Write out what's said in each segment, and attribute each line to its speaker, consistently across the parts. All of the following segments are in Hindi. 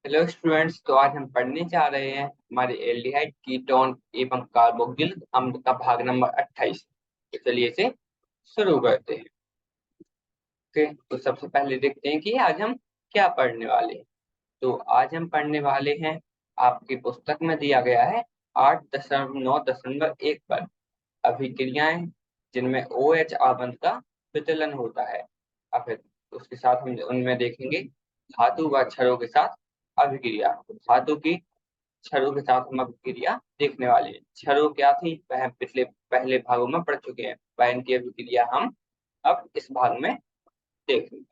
Speaker 1: Hello students. तो आज हम पढ़ने जा रहे हैं हमारे एल्डिहाइड कीटोन एवं कार्बोक्सिल अम्ल का भाग नंबर 28। तो चलिए इसे शुरू करते हैं। ओके, तो सबसे पहले देखते हैं कि आज हम क्या पढ़ने वाले हैं। तो आज हम पढ़ने वाले हैं, आपकी पुस्तक में दिया गया है 8.9.1 पर अभिक्रियाएं जिनमें OH आबंध का विचलन होता है। और फिर उसके साथ हम उनमें देखेंगे धातु व क्षारों के साथ अभिक्रिया। धातु की क्षारों के साथ हम अभिक्रिया देखने वाले हैं। क्षारों क्या थी वह हम पिछले पहले भागों में पढ़ चुके हैं, वह इनकी अभिक्रिया हम अब इस भाग में देखेंगे।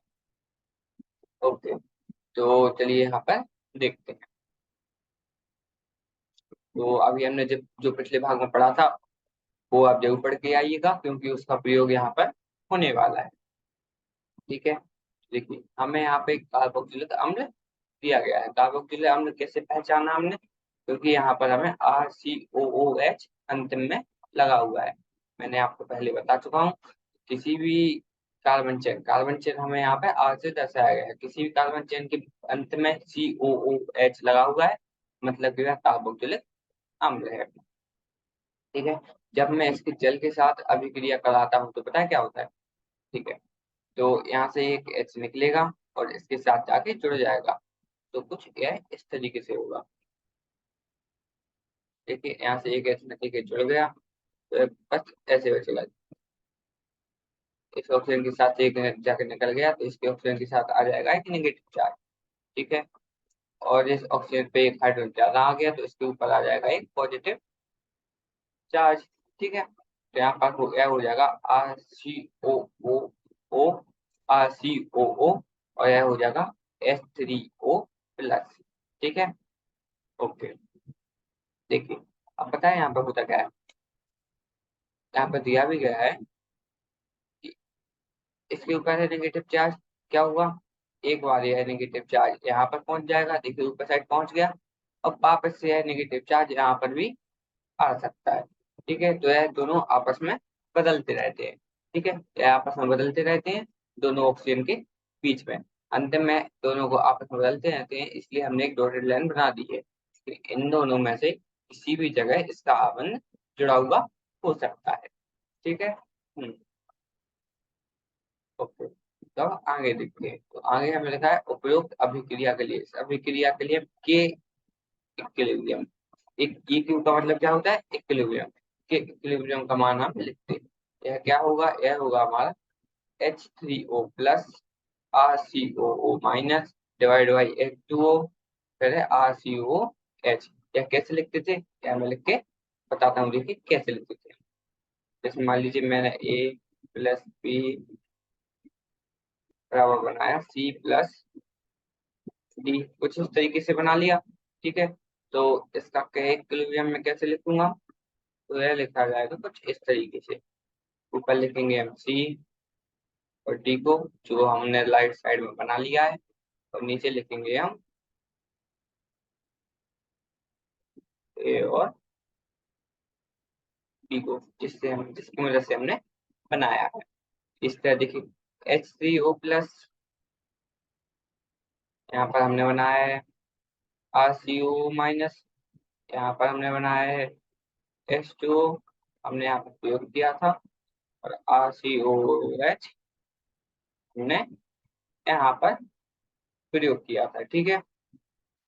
Speaker 1: ओके, तो चलिए यहाँ पर देखते हैं। तो अभी हमने जब जो पिछले भाग में पढ़ा था वो आप जरूर पढ़ के आइएगा, क्योंकि उसका प्रयोग यहाँ पर होने वाला है। ठीक है, देखिए हमें यहाँ पे कार्बोक्सिलिक अम्ल दिया गया है। कार्बोक्सिलिक अम्ल कैसे पहचाना हमने, क्योंकि यहाँ पर हमें RCOOH अंतिम में लगा हुआ है। मैंने आपको पहले बता चुका हूँ, किसी भी कार्बन चेन हमें यहाँ पे R से दर्शाया गया है। किसी भी कार्बन चेन के अंत में COOH लगा हुआ है, मतलब कि वह कार्बोक्सिलिक अम्ल है। ठीक है, जब मैं इसके जल के साथ अभिक्रिया कराता हूँ तो पता है क्या होता है। ठीक है, तो यहाँ से एक H निकलेगा और इसके साथ जाके जुड़ जाएगा। तो कुछ यह इस तरीके से होगा। देखिए यहाँ से एक H निकल के जुड़ गया, तो बस ऐसे बचेगा। इस ऑक्सीजन के साथ एक जाके निकल गया तो इसके ऑक्सीजन के साथ आ जाएगा एक नेगेटिव चार्ज। ठीक है, और इस ऑक्सीजन पे एक हाइड्रोजन ज्यादा आ गया तो इसके ऊपर आ जाएगा एक पॉजिटिव चार्ज। ठीक है, तो यहाँ पर हो जाएगा RCOO RCOO, और यह हो जाएगा H3O+। ठीक है, ओके। देखिए अब पता है यहाँ पर होता क्या है। यहाँ पर दिया भी गया है कि इसके ऊपर है नेगेटिव चार्ज। क्या हुआ, एक बार यह नेगेटिव चार्ज यहाँ पर पहुंच जाएगा, देखिए ऊपर साइड पहुंच गया। अब वापस से यह नेगेटिव चार्ज यहाँ पर भी आ सकता है। ठीक है, तो यह दोनों आपस में बदलते रहते हैं। ठीक है, यह आपस में बदलते रहते हैं दोनों ऑक्सीजन के बीच में। अंतिम में दोनों को आपस में बदलते रहते हैं, इसलिए हमने एक डॉटेड लाइन बना दी है कि इन दोनों में से किसी भी जगह इसका आबंध जुड़ा हुआ हो सकता है। ठीक है, ओके। तो आगे देखते हैं, तो आगे हमें लिखा है उपयुक्त अभिक्रिया के लिए। इस अभिक्रिया के लिए के इक्विलिब्रियम, एक EQ का मतलब क्या होता है, इक्विलिब्रियम। के इक्विलिब्रियम का मान हम लिखते हैं। यह क्या होगा, यह होगा हमारा H3O+ RCOO- divide by H2O, फिर है RCOH। यह कैसे लिखते थे, यह मैं लिख के बताता हूँ। देखिए कैसे लिखते थे। जैसे मान लीजिए मैंने A+B बराबर बनाया C+D, कुछ इस तरीके से बना लिया। ठीक है, तो इसका के इक्विलिब्रियम में कैसे लिखूंगा, तो यह लिखा जाएगा कुछ इस तरीके से। ऊपर लिखेंगे हम C और D को, जो हमने राइट साइड में बना लिया है, और नीचे लिखेंगे हम A और B को, जिसकी वजह से हमने बनाया है। इस तरह देखिए H3O+, यहाँ पर हमने बनाया है RCO-, यहाँ पर हमने बनाया है H2O, हमने यहाँ पर प्रयोग किया था, और RCOH हमने यहाँ पर प्रयोग किया था। ठीक है,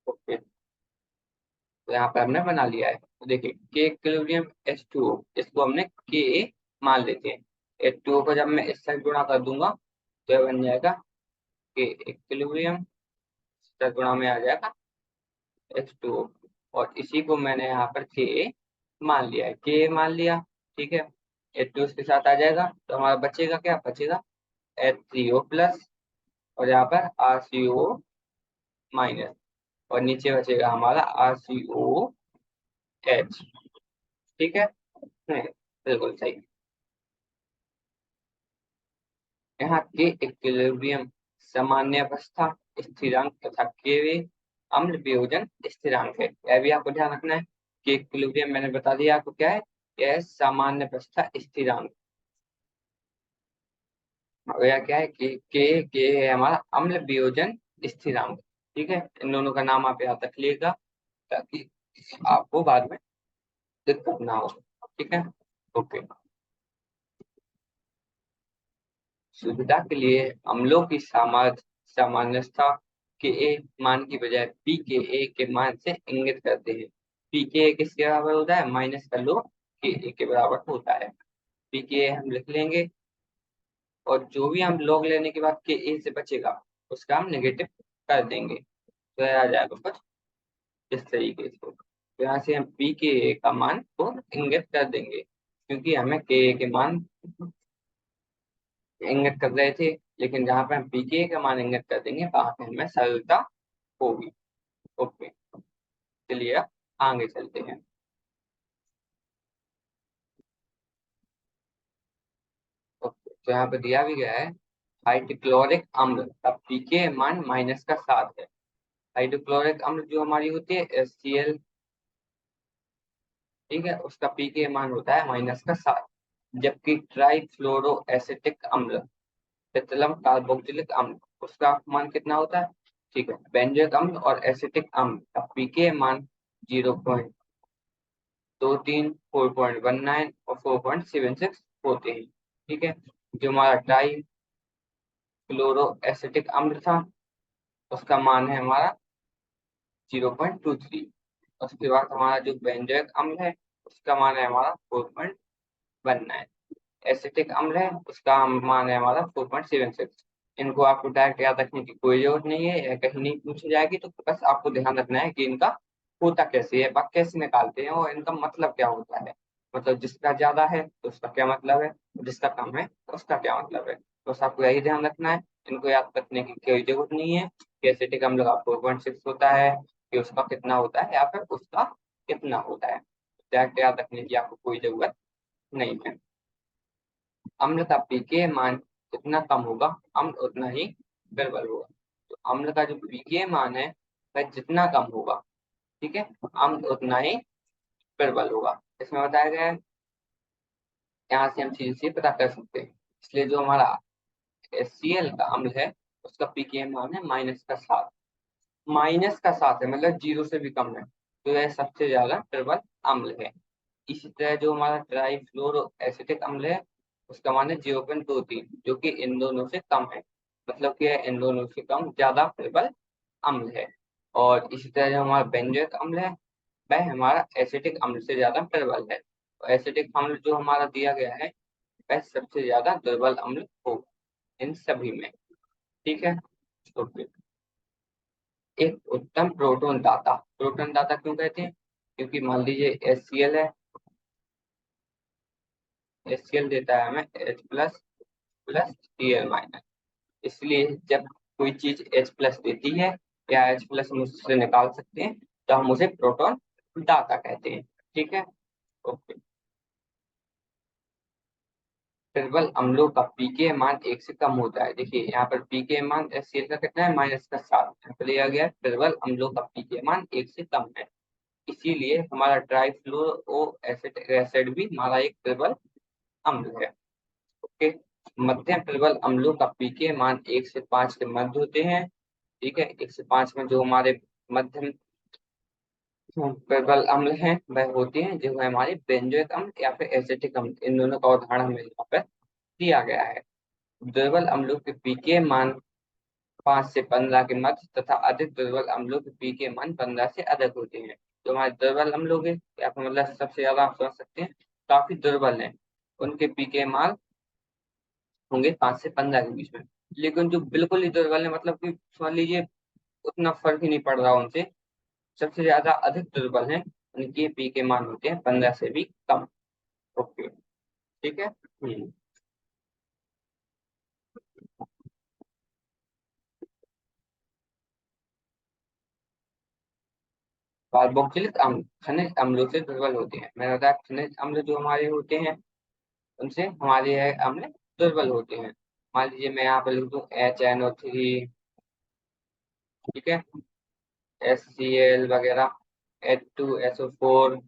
Speaker 1: ओके। तो यहाँ पर हमने बना लिया है। तो देखिए के इक्विलिब्रियम H2O, इसको हमने के मान लेते हैं। H2O को जब मैं इस साइड गुणा कर दूंगा तो यह बन जाएगा के इक्विलिब्रियम, गुणा में आ जाएगा H2O, और इसी को मैंने यहाँ पर के मान लिया है, के मान लिया। ठीक है, H2O के साथ आ जाएगा तो हमारा बचेगा, क्या बचेगा H3O+, और यहाँ पर RCO-, और नीचे बचेगा हमारा RCOH। ठीक है, बिल्कुल सही। यहाँ के इक्विलिब्रियम सामान्य अवस्था स्थिरांक तथा के वे अम्ल वियोजन स्थिरांक है। यह भी आपको ध्यान रखना है कि इक्विलिब्रियम मैंने बता दिया आपको क्या है, यह सामान्य अवस्था स्थिरांक। और यह क्या है कि के है हमारा अम्ल वियोजन स्थिरांक। ठीक है, इन दोनों का नाम आप याद रख लीजिएगा ताकि आपको बाद में दिक्कत ना हो। ठीक है, ओके। सुविधा के लिए अम्लों की सामान्यता के ए मान की बजाय पी के ए के मान से इंगित करते हैं। पी के ए किसके बराबर होता है? माइनस का लो के ए के बराबर होता है। पी के ए हम लिख लेंगे, और जो भी हम लॉग लेने के बाद के ए से बचेगा उसका हम नेगेटिव कर देंगे, तो यह आ जाएगा कुछ इस तरीके से। तो यहाँ से हम पी के ए का मान को इंगित कर देंगे, क्योंकि हमें के ए के मान इंगित कर रहे थे, लेकिन जहाँ पे हम पीके का मान इंगित कर देंगे वहां पे हमें सरलता होगी। ओके, चलिए अब आगे चलते हैं। ओके, तो यहाँ पे दिया भी गया है हाइड्रोक्लोरिक अम्ल का पीके मान माइनस का 7 है। हाइड्रोक्लोरिक अम्ल जो हमारी होती है HCl, ठीक है, उसका पीके मान होता है -7। जबकि ट्राई फ्लोरो एसिटिक अम्ल, पेट्रोलियम कार्बोक्सिलिक अम्ल, उसका मान कितना होता है? ठीक है, बेंजोइक अम्ल और एसिटिक अम्ल का पीके मान 0.23, 4.19 और 4.76 होते हैं। ठीक है, जो हमारा ट्राई फ्लोरो एसिटिक अम्ल था उसका मान है हमारा 0.23। उसके बाद हमारा जो बेंजोइक अम्ल है उसका मान है हमारा 4.19। एसिटिक अम्ल है उसका मान है हमारा 4.76। इनको आपको डायरेक्ट याद रखने की कोई जरूरत नहीं है, या कहीं नहीं पूछी जाएगी, तो बस आपको ध्यान रखना है कि इनका होता कैसे है, बात कैसे निकालते हैं और इनका मतलब क्या होता है। मतलब जिसका ज्यादा है तो उसका क्या मतलब है, जिसका कम है तो उसका क्या मतलब है। बस आपको यही ध्यान रखना है, इनको याद रखने की कोई जरूरत नहीं है कि एसिटिक अम्ल का 4.6 होता है, कि उसका कितना होता है, या फिर उसका कितना होता है। डायरेक्ट याद रखने की आपको कोई जरूरत नहीं है। अम्ल का पीके मान जितना कम होगा अम्ल उतना ही प्रबल होगा। तो अम्ल का जो पीके मान है वह जितना कम होगा, ठीक है, अम्ल उतना ही प्रबल होगा। इसमें बताया गया है, यहाँ से हम चीज से पता कर सकते हैं। इसलिए जो हमारा HCl का अम्ल है उसका पीके मान है -7। -7 है मतलब 0 से भी कम है, तो यह सबसे ज्यादा प्रबल अम्ल है। इसी तरह जो हमारा ट्राईफ्लोरो एसिटिक अम्ल है उसका मान है 0.23, जो कि इन दोनों से कम है, मतलब कि यह इन दोनों से कम ज्यादा प्रबल अम्ल है। और इसी तरह जो हमारा बेंजोइक अम्ल है वह हमारा एसिटिक अम्ल से ज्यादा प्रबल है। और एसिटिक अम्ल जो हमारा दिया गया है वह सबसे ज्यादा दुर्बल अम्ल होगा इन सभी में। ठीक है, तो फिर एक उत्तम प्रोटॉन दाता क्यों कहते हैं? क्योंकि मान लीजिए HCl है, HCl देता है हमें H++ Cl-। इसलिए जब कोई चीज H+ देती है या H+ हम उससे निकाल सकते हैं तो हम उसे प्रोटॉन दाता कहते हैं। ठीक है, ओके। प्रबल अम्लों का पीके मान 1 से कम होता है। देखिए यहाँ पर पीके मान HCl का कितना है? -7। यहाँ पर लिया गया है प्रबल अम्लों का पीके मान 1 से कम है, इसीलिए हमारा ट्राईफ्लोरो एसिटिक एसिड भी हमारा एक प्रबल अम्ल है। ओके, मध्यम प्रबल अम्लों का पीके मान 1 से 5 के मध्य होते हैं। ठीक है, 1 से 5 में जो हमारे मध्यम प्रबल अम्ल हैं वह होते हैं जो है हमारे बेंजोइक अम्ल या फिर एसिटिक अम्ल। इन दोनों का उदाहरण हमें यहाँ पर दिया गया है। दुर्बल अम्लों के पीके मान 5 से 15 के मध्य तथा अधिक दुर्बल अम्लों के पीके मान 15 से अधिक होते हैं। जो हमारे दुर्बल अम्ल हो गए या फिर मतलब सबसे ज्यादा आप समझ सकते हैं काफी दुर्बल हैं, उनके पीके मान होंगे 5 से 15 के बीच में। लेकिन जो बिल्कुल ही दुर्बल है, मतलब कि समझ लीजिए उतना फर्क ही नहीं पड़ रहा उनसे, सबसे ज्यादा अधिक दुर्बल हैं, उनके पी के मान होते हैं 15 से भी कम। ओके, ठीक है। कार्बोक्सिलिक अम्ल खनिज अम्लों से दुर्बल होते हैं। मैंने बताया खनिज अम्ल जो हमारे होते हैं उनसे हमारे यह अम्ल दुर्बल होते हैं। मान लीजिए मैं यहाँ पे लिख दूं HNO3, ठीक है, HCl वगैरह, H2SO4।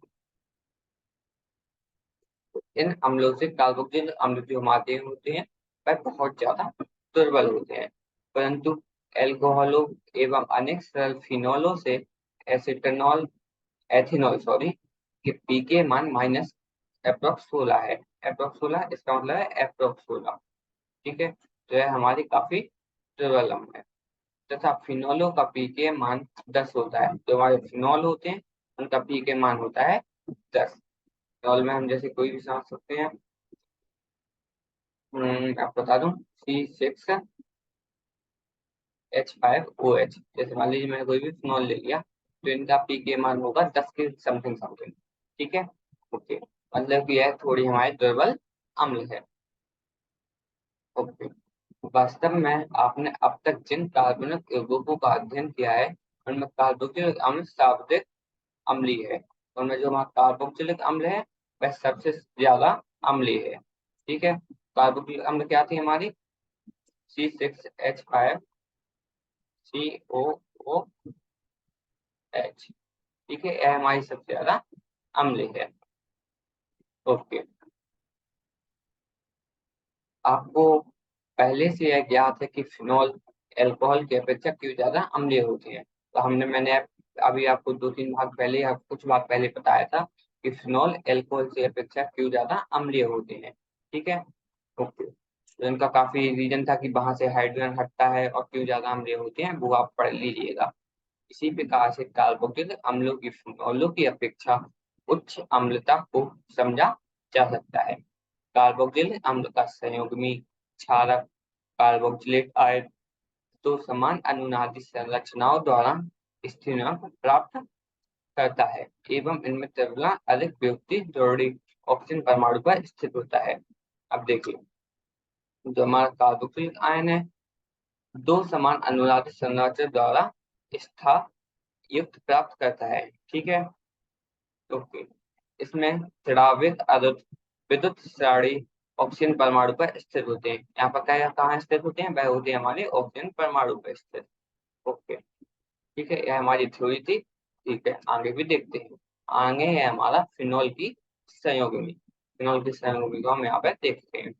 Speaker 1: इन अम्लों से कार्बोक्सिलिक अम्ल जो हमारे होते हैं वह बहुत ज्यादा दुर्बल होते हैं। परंतु एल्कोहलों एवं अनेक सरल फिनोलों से एसिटनॉल एथिनॉल के पीके मान माइनस अप्रोक्स 16 है। अप्रोक्स 16 इसका मतलब है अप्रोक्स 16। ठीक है, तो यह हमारी काफी प्रबल अम्ल है। तथा फिनोलों का पीके मान 10 होता है। जो हमारे फिनोल होते हैं उनका पीके मान होता है 10। फिनोल में हम जैसे कोई भी समझ सकते हैं, आपको बता दूं C6H5OH। जैसे मान लीजिए मैंने कोई भी फिनोल ले लिया तो इनका पीके मान होगा 10 के समथिंग समथिंग। ठीक है, ओके, मतलब कि यह थोड़ी हमारे दुर्बल अम्ल है। ओके, वास्तव में आपने अब तक जिन कार्बनिक यौगिकों का अध्ययन किया है उनमें कार्बोक्सिलिक अम्ल सर्वाधिक अम्लीय है। उनमें जो हमारा कार्बोक्सिलिक अम्ल है वह सबसे ज्यादा अम्लीय है। ठीक है, कार्बोक्सिलिक अम्ल क्या थी हमारी C6H5COOH। ठीक है, यह हमारी सबसे ज्यादा अम्लीय है। ओके, आपको पहले से यह ज्ञात है कि फिनोल अल्कोहल की अपेक्षा क्यों ज्यादा अम्लीय होते हैं। तो मैंने अभी आपको 2-3 भाग पहले या कुछ भाग पहले बताया था कि फिनोल अल्कोहल की अपेक्षा क्यों ज्यादा अम्लीय होते हैं। ठीक है, ओके, तो इनका काफी रीजन था कि वहां से हाइड्रोजन हटता है और क्यों ज्यादा अम्लीय होते हैं वो आप पढ़ लीजिएगा। इसी प्रकार से कार्बोक्सिलिक अम्लों की फिनोलों की अपेक्षा उच्च अम्लता को समझा जा सकता है। कार्बोक्सिलिक अम्ल का संयुग्मी क्षारक कार्बोक्सिलेट आयन तो समान अनुनादी संरचनाओं द्वारा स्थिरांक प्राप्त करता है एवं इनमें द्रव्यमान अधिक व्युत्पत्ति जरूरी ऑक्सीजन परमाणु पर स्थित होता है। अब देखिए, जो हमारा कार्बोक्सिलिक आयन है दो समान अनुनादी संरचना द्वारा स्था युक्त प्राप्त करता है। ठीक है, ओके, इसमें द्रवित विद्युत साड़ी ऑक्सीजन परमाणु पर स्थित होते हैं। यहाँ पर क्या कहाँ स्थित होते हैं, वह होते हैं हमारे ऑक्सीजन परमाणु पर स्थित। ओके, ठीक है, यह हमारी थ्योरी थी। ठीक है, आगे भी देखते हैं। आगे है हमारा फिनोल की संयोगी। फिनोल की संयोगी को हम यहाँ पे देखते हैं।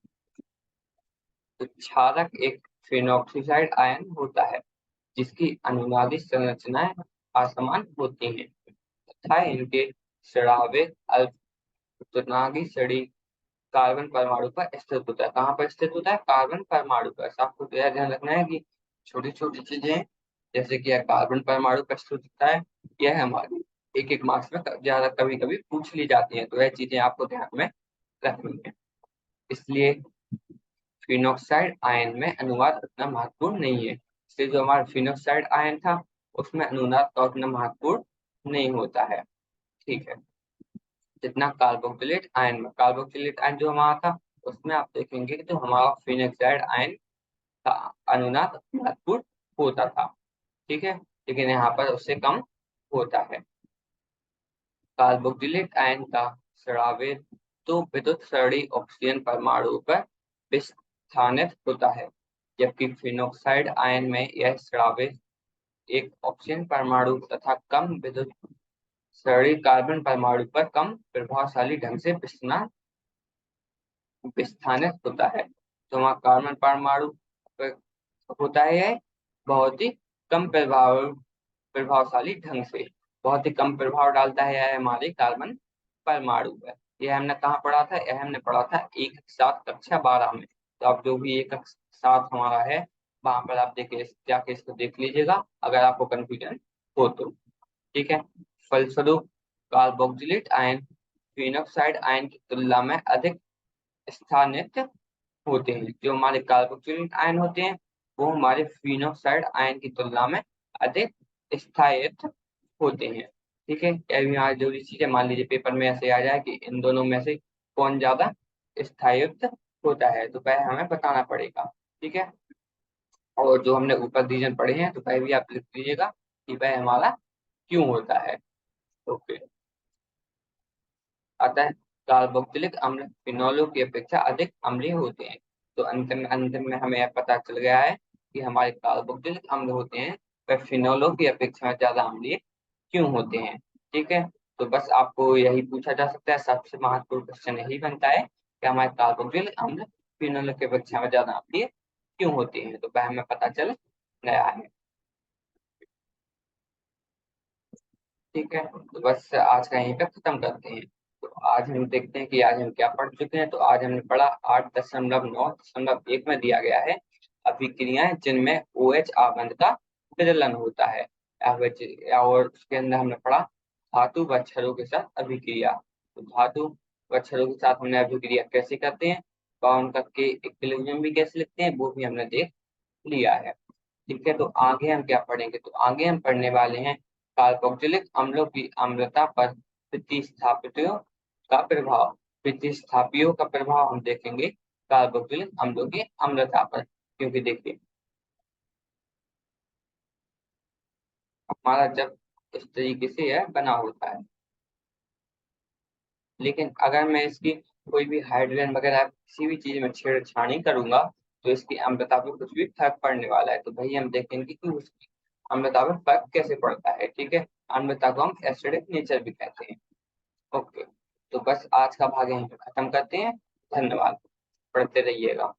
Speaker 1: तो क्षारक एक फिनोक्साइड आयन होता है जिसकी अनुनादी संरचनाएं असमान होती हैं तथा इनके सड़ावे अल्पनागी सड़ी कार्बन परमाणु पर स्थित होता है। कहाँ पर स्थित होता है, कार्बन परमाणु पर। तो आपको यह ध्यान रखना है कि छोटी छोटी चीजें जैसे कि यह कार्बन परमाणु पर स्थित होता है, यह हमारी एक एक मार्क्स में ज्यादा कभी कभी पूछ ली जाती है। तो यह चीजें आपको ध्यान में रखनी है। इसलिए फिनोक्साइड आयन में अनुनाद उतना महत्वपूर्ण नहीं है। इसलिए जो हमारा फिनोक्साइड आयन था उसमें अनुनाद का उतना महत्वपूर्ण नहीं होता है। ठीक है, जितना कार्बोक्सिलेट आयन में, कार्बोक्सिलेट आयन जो हमारा था उसमें आप देखेंगे कि जो हमारा फिनोक्साइड आयन का अनुनाद महत्वपूर्ण होता था। ठीक है, लेकिन यहाँ पर उससे कम होता है। कार्बोक्सिलिक आयन का स्रावे तो विद्युत सरणी ऑक्सीजन परमाणु पर विस्थानित होता है जबकि फिनोक्साइड आयन में यह स्रावे एक ऑक्सीजन परमाणु तथा कम विद्युत सरणी कार्बन परमाणु पर कम प्रभावशाली ढंग से विस्थानित होता है। तो वहाँ कार्बन परमाणु पर होता है यह बहुत ही कम प्रभावशाली ढंग से, बहुत ही कम प्रभाव डालता है यह हमारे कार्बन परमाणु पर। यह हमने कहाँ पढ़ा था, यह हमने पढ़ा था एक साथ कक्षा 12 में। तो आप जो भी एक साथ हमारा है वहां पर आप देखे जाके इसको देख लीजिएगा अगर आपको कंफ्यूजन हो तो। ठीक है, फलस्वरूप कार्बोक्सिलेट आयन फिनोक्साइड आयन की तुलना में अधिक स्थानित होते हैं। जो हमारे कार्बोक्सिलिक आयन होते हैं वो हमारे फिनोक्साइड आयन की तुलना में अधिक स्थायित्व होते हैं। ठीक है, यह भी यहाँ जरूरी चीज है। मान लीजिए पेपर में ऐसे आ जाए कि इन दोनों में से कौन ज्यादा स्थायित्व होता है तो वह हमें बताना पड़ेगा। ठीक है, और जो हमने ऊपर रीजन पढ़े हैं तो वह भी आप लिख लीजिएगा कि वह हमारा क्यों होता है। ओके, अतः कार्बोक्सिलिक अम्ल फिनोलों की अपेक्षा अधिक अम्लीय होते हैं। तो अंत में हमें यह पता चल गया है कि हमारे कार्बोक्सिलिक अम्ल होते हैं वह फिनोलों की अपेक्षा में ज्यादा अम्लीय क्यों होते हैं। ठीक है, तो बस आपको यही पूछा जा सकता है, सबसे महत्वपूर्ण क्वेश्चन यही बनता है कि हमारे कार्बोक्सिलिक अम्ल फिनोलों की अपेक्षा में ज्यादा अम्लीय क्यों होते हैं। तो वह हमें पता चल नया है। ठीक है, तो बस आज का यहीं पे खत्म करते हैं। तो आज हम देखते हैं कि आज हम क्या पढ़ चुके हैं। तो आज हमने पढ़ा 8.9.1 में दिया गया है अभिक्रियाएं जिनमें OH आबंध का विदलन होता है। और उसके अंदर हमने पढ़ा धातु व क्षारों के साथ अभिक्रिया। तो धातु व क्षारों के साथ हमने अभिक्रिया कैसे करते हैं और उनका के इक्विलिब्रियम भी कैसे लिखते हैं वो भी हमने देख लिया है। ठीक है, तो आगे हम क्या पढ़ेंगे, तो आगे हम पढ़ने वाले हैं कार्बोक्सिलिक अम्लों की अम्लता पर प्रतिस्थापियों का प्रभाव। प्रतिस्थापियों का प्रभाव हम देखेंगे कार्बोक्सिलिक अम्लों की अम्लता पर, क्योंकि देखिए हमारा जब इस तरीके से यह बना होता है, लेकिन अगर मैं इसकी कोई भी हाइड्रोजन वगैरह किसी भी चीज में छेड़छाड़ी करूंगा तो इसकी अम्लता पे कुछ भी फर्क पड़ने वाला है। तो भाई हम देखेंगे कि उसकी अम्लता पे फर्क कैसे पड़ता है। ठीक है, अम्लता को हम एसिडिक नेचर भी कहते हैं। ओके, तो बस आज का भाग यहीं पे खत्म करते हैं। धन्यवाद, पढ़ते रहिएगा।